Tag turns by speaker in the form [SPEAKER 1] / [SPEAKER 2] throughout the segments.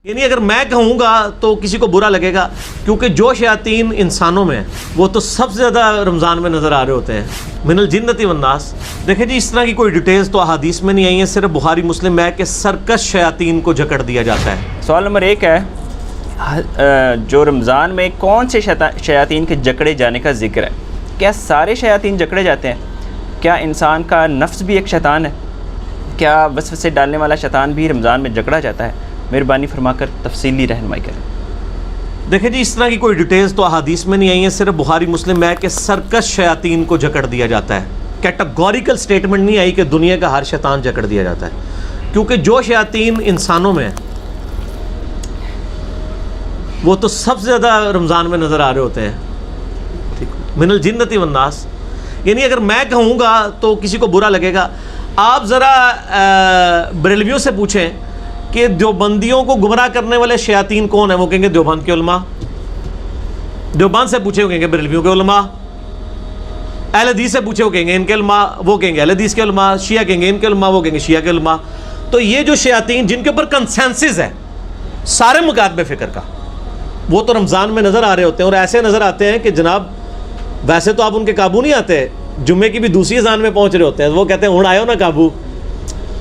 [SPEAKER 1] یعنی اگر میں کہوں گا تو کسی کو برا لگے گا، کیونکہ جو شیاطین انسانوں میں ہیں وہ تو سب سے زیادہ رمضان میں نظر آ رہے ہوتے ہیں، من الجنت والناس۔ دیکھیں جی، اس طرح کی کوئی ڈیٹیلز تو احادیث میں نہیں آئی ہیں، صرف بخاری مسلم میں ہے کہ سرکش شیاطین کو جکڑ دیا جاتا ہے۔
[SPEAKER 2] سوال نمبر 1 ہے، جو رمضان میں کون سے شیاطین کے جکڑے جانے کا ذکر ہے؟ کیا سارے شیاطین جکڑے جاتے ہیں؟ کیا انسان کا نفس بھی ایک شیطان ہے؟ کیا وسوسے ڈالنے والا شیطان بھی رمضان میں جکڑا جاتا ہے؟ مہربانی فرما کر تفصیلی رہنمائی کریں۔
[SPEAKER 1] دیکھیں جی، اس طرح کی کوئی ڈیٹیلز تو احادیث میں نہیں آئی ہیں، صرف بخاری مسلم میں ہے کہ سرکش شیاطین کو جکڑ دیا جاتا ہے۔ کیٹیگوریکل سٹیٹمنٹ نہیں آئی کہ دنیا کا ہر شیطان جکڑ دیا جاتا ہے، کیونکہ جو شیاطین انسانوں میں ہیں وہ تو سب سے زیادہ رمضان میں نظر آ رہے ہوتے ہیں، من الجنت والناس۔ یعنی اگر میں کہوں گا تو کسی کو برا لگے گا۔ آپ ذرا بریلویوں سے پوچھیں کہ دیوبندیوں کو گمراہ کرنے والے شیاطین کون ہیں، وہ کہیں گے دیوبند کے علماء۔ دیوبند سے پوچھے وہ کہیں گے بریلویوں کے علماء، اہل حدیث سے پوچھے وہ کہیں گے ان کے علماء، وہ کہیں گے اہل حدیث کے علماء، شیعہ کہیں گے ان کے علماء، وہ کہیں گے شیعہ کے علماء۔ تو یہ جو شیاطین جن کے اوپر کنسنسس ہے سارے مکاتب فکر کا، وہ تو رمضان میں نظر آ رہے ہوتے ہیں، اور ایسے نظر آتے ہیں کہ جناب ویسے تو آپ ان کے قابو نہیں آتے، جمعے کی بھی دوسری اذان میں پہنچ رہے ہوتے ہیں، وہ کہتے ہیں ہن آئے ہو نا قابو،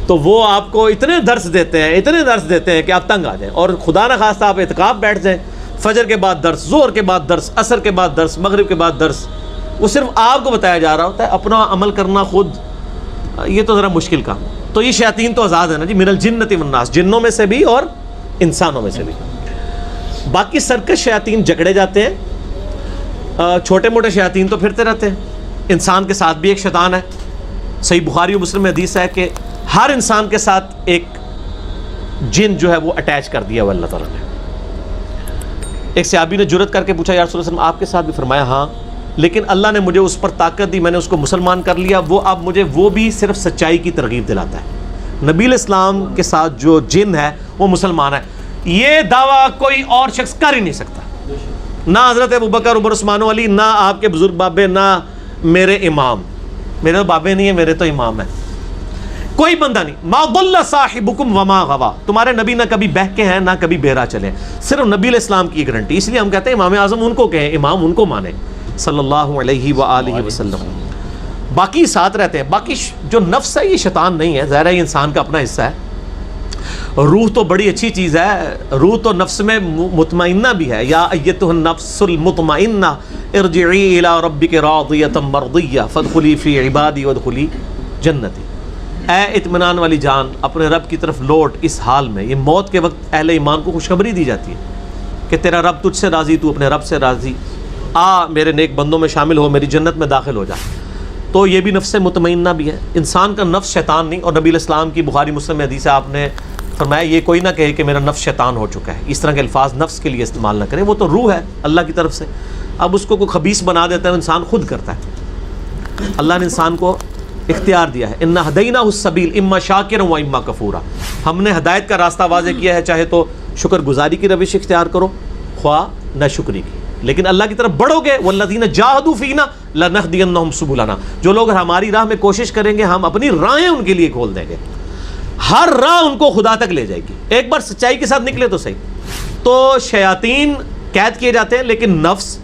[SPEAKER 1] تو وہ آپ کو اتنے درس دیتے ہیں کہ آپ تنگ آ جائیں، اور خدا نہ خواستہ آپ اعتکاف بیٹھ جائیں، فجر کے بعد درس، ظہر کے بعد درس، عصر کے بعد درس، مغرب کے بعد درس، وہ صرف آپ کو بتایا جا رہا ہوتا ہے، اپنا عمل کرنا خود یہ تو ذرا مشکل کام۔ تو یہ شیاطین تو آزاد ہے نا جی، من الجنت والناس، جنوں میں سے بھی اور انسانوں میں سے بھی۔ باقی سرکش شیاطین جکڑے جاتے ہیں، چھوٹے موٹے شیاطین تو پھرتے رہتے ہیں۔ انسان کے ساتھ بھی ایک شیطان ہے، صحیح بخاری و مسلم میں حدیث ہے کہ ہر انسان کے ساتھ ایک جن جو ہے وہ اٹیچ کر دیا ہوا اللہ تعالیٰ نے۔ ایک صحابی نے جرأت کر کے پوچھا، یا رسول اللہ صلی اللہ علیہ وسلم آپ کے ساتھ بھی؟ فرمایا ہاں، لیکن اللہ نے مجھے اس پر طاقت دی، میں نے اس کو مسلمان کر لیا، وہ اب مجھے وہ بھی صرف سچائی کی ترغیب دلاتا ہے۔ نبی علیہ السلام کے ساتھ جو جن ہے وہ مسلمان ہے، یہ دعویٰ کوئی اور شخص کر ہی نہیں سکتا، نہ حضرت ابوبکر، عمر، عثمان و علی، نہ آپ کے بزرگ بابے، نہ میرے امام۔ میرے تو بابے نہیں ہیں، میرے تو امام ہیں۔ کوئی بندہ نہیں، ما ضل صاحبکم وما غوا، تمہارے نبی نہ کبھی بہکے ہیں نہ کبھی بہرا چلے، صرف نبی علیہ السلام کی گارنٹی۔ اس لیے ہم کہتے ہیں امام اعظم ان کو کہیں، امام ان کو مانیں صلی اللہ علیہ وآلہ وسلم، باقی ساتھ رہتے ہیں۔ باقی جو نفس ہے یہ شیطان نہیں ہے، ظاہر ہے یہ انسان کا اپنا حصہ ہے۔ روح تو بڑی اچھی چیز ہے، روح تو نفس میں مطمئنہ بھی ہے، یا ایتها النفس المطمئنہ ارجعی الی ربک راضیۃ مرضیہ فادخلی فی عبادی وادخلی جنتی۔ اے اطمینان والی جان، اپنے رب کی طرف لوٹ اس حال میں۔ یہ موت کے وقت اہل ایمان کو خوشخبری دی جاتی ہے کہ تیرا رب تجھ سے راضی، تو اپنے رب سے راضی، آ میرے نیک بندوں میں شامل ہو، میری جنت میں داخل ہو جا۔ تو یہ بھی نفس مطمئنہ بھی ہے۔ انسان کا نفس شیطان نہیں، اور نبی علیہ السلام کی بخاری مسلم میں حدیث ہے، آپ نے فرمایا یہ کوئی نہ کہے کہ میرا نفس شیطان ہو چکا ہے، اس طرح کے الفاظ نفس کے لیے استعمال نہ کریں، وہ تو روح ہے اللہ کی طرف سے۔ اب اس کو کوئی خبیث بنا دیتا ہے، انسان خود کرتا ہے۔ اللہ نے انسان کو اختیار دیا ہے، انا ہدیناہ السبیل اما شاکرا و اما کفورا، ہم نے ہدایت کا راستہ واضح کیا ہے، چاہے تو شکر گزاری کی روش اختیار کرو، خواہ نہ شکری کی، لیکن اللہ کی طرف بڑھو گے، والذین جاہدوا فینا لنہدینہم سبلنا، جو لوگ ہماری راہ میں کوشش کریں گے ہم اپنی راہیں ان کے لیے کھول دیں گے، ہر راہ ان کو خدا تک لے جائے گی، ایک بار سچائی کے ساتھ نکلے تو صحیح۔ تو شیاطین قید کیے جاتے ہیں، لیکن نفس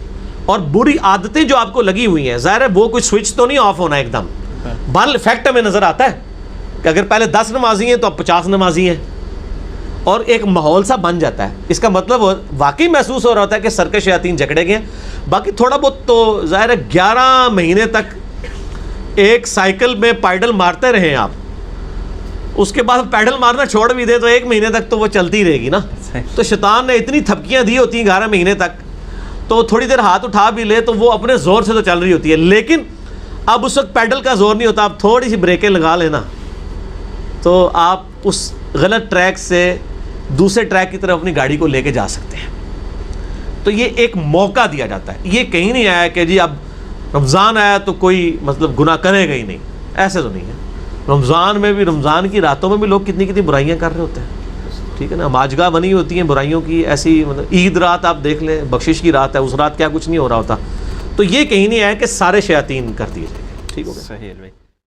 [SPEAKER 1] اور بری عادتیں جو آپ کو لگی ہوئی ہیں، ظاہر ہے وہ کوئی سوئچ تو نہیں آف ہونا ایک دم، بل فیکٹ ہمیں نظر آتا ہے کہ اگر پہلے 10 نمازی ہیں تو اب 50 نمازی ہیں، اور ایک ماحول سا بن جاتا ہے۔ اس کا مطلب واقعی محسوس ہو رہا ہوتا ہے کہ سرکش شیاطین جکڑے گئے ہیں۔ باقی تھوڑا بہت تو ظاہر ہے 11 مہینے تک ایک سائیکل میں پیڈل مارتے رہیں آپ، اس کے بعد پیڈل مارنا چھوڑ بھی دے تو 1 مہینے تک تو وہ چلتی رہے گی نا۔ تو شیطان نے اتنی تھپکیاں دی ہوتی ہیں 11 مہینے تک، تو تھوڑی دیر ہاتھ اٹھا بھی لے تو وہ اپنے زور سے تو چل رہی ہوتی ہے، لیکن اب اس وقت پیڈل کا زور نہیں ہوتا، آپ تھوڑی سی بریکیں لگا لینا تو آپ اس غلط ٹریک سے دوسرے ٹریک کی طرف اپنی گاڑی کو لے کے جا سکتے ہیں۔ تو یہ ایک موقع دیا جاتا ہے، یہ کہیں نہیں آیا کہ جی اب رمضان آیا تو کوئی مطلب گناہ کرے گا ہی نہیں، ایسے تو نہیں ہے۔ رمضان میں بھی، رمضان کی راتوں میں بھی لوگ کتنی کتنی برائیاں کر رہے ہوتے ہیں، ٹھیک ہے نا، ماجگاہ بنی ہوتی ہیں برائیوں کی ایسی، مطلب عید رات آپ دیکھ لیں، بخشش کی رات ہے، اس رات کیا کچھ نہیں ہو رہا ہوتا۔ تو یہ کہیں نہیں آیا کہ سارے شیاطین کر دیے جائیں گے، ٹھیک ہو گیا؟
[SPEAKER 2] صحیح ہے بھائی۔